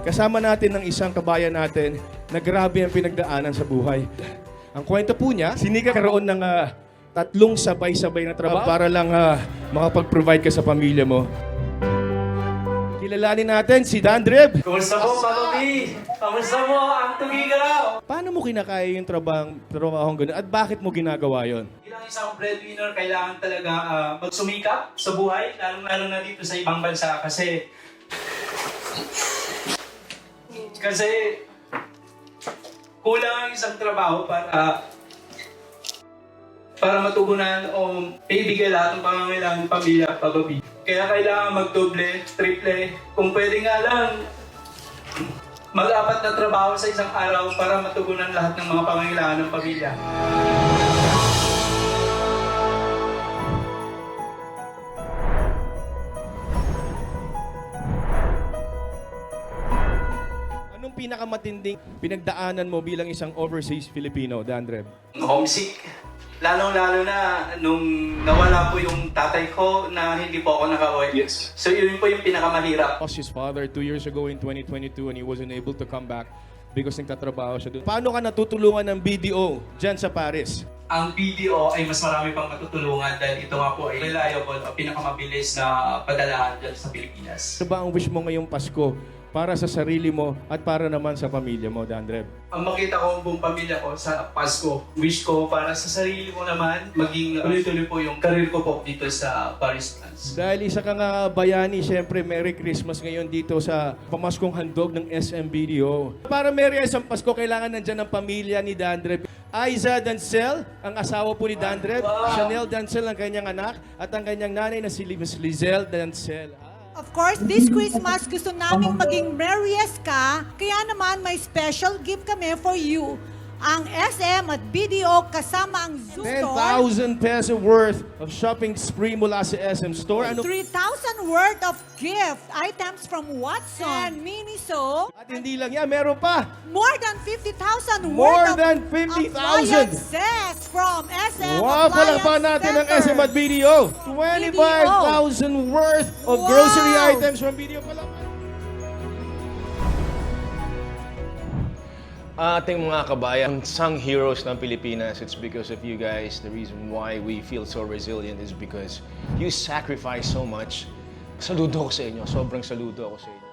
Kasama natin ng isang kabayan natin na grabe ang pinagdaanan sa buhay. Ang kwento po niya, sinikakaroon ng tatlong sabay-sabay na trabaho para lang makapag-provide ka sa pamilya mo. Kilalanin natin si Dandreb. Kumusta po, Papi? Kamusta mo ang tumigaw? Paano mo kinakaya yung trabahong ganun at bakit mo ginagawa yon? Bilang isang breadwinner, kailangan talaga magsumikap sa buhay, lalo na dito sa ibang bansa kasi kulang ang isang trabaho para matugunan o ibigay lahat ng pangangailangan ng pamilya at pagabi. Kaya kailangan magdoble, triple, kung pwede nga lang, mag-apat na trabaho sa isang araw para matugunan lahat ng mga pangangailangan ng pamilya. Anong pinakamatinding pinagdaanan mo bilang isang overseas Filipino, Dandreb? Homesick. Lalong-lalo na nung nawala po yung tatay ko na hindi po ako nakauwi. Yes. So yun po yung pinakamahirap. Lost his father 2 years ago in 2022 and he wasn't able to come back because nagtatrabaho siya doon. Paano ka natutulungan ng BDO dyan sa Paris? Ang BDO ay mas marami pang matutulungan dahil ito nga po ay reliable o pinakamabilis na padalahan dyan sa Pilipinas. Ano ba ang wish mo ngayong Pasko para sa sarili mo at para naman sa pamilya mo, Dandreb? Ang makita ko ang buong pamilya ko sa Pasko, wish ko para sa sarili ko naman, maging tuloy-tuloy po yung career ko po dito sa Paris, France. Dahil isa ka nga bayani, syempre Merry Christmas ngayon dito sa pamaskong handog ng SM BDO. Para Merry isang Pasko, kailangan nandyan ang pamilya ni Dandreb. Aiza Dancel, ang asawa po ni Dandreb. Wow. Chanel Dancel, ang kanyang anak. At ang kanyang nanay na si Lizelle Dancel. Of course, this Christmas gusto naming maging merriest ka, kaya naman may special gift kami for you. Ang SM at BDO kasama ang Zoo Store. 10,000 peso worth of shopping spree mula sa SM Store. Ano? 3,000 worth of gift items from Watson and Miniso. At hindi lang yan, meron pa. More than 50,000 More worth than of 50,000. appliances from SM Wow, palakpakan Appliance natin ang Center. SM at BDO. 25,000 worth of Wow. grocery items from BDO. Palakpakan. Ating mga kabayan, unsung heroes ng Pilipinas, it's because of you guys. The reason why we feel so resilient is because you sacrifice so much. Saludo ko sa inyo. Sobrang saludo ako sa inyo.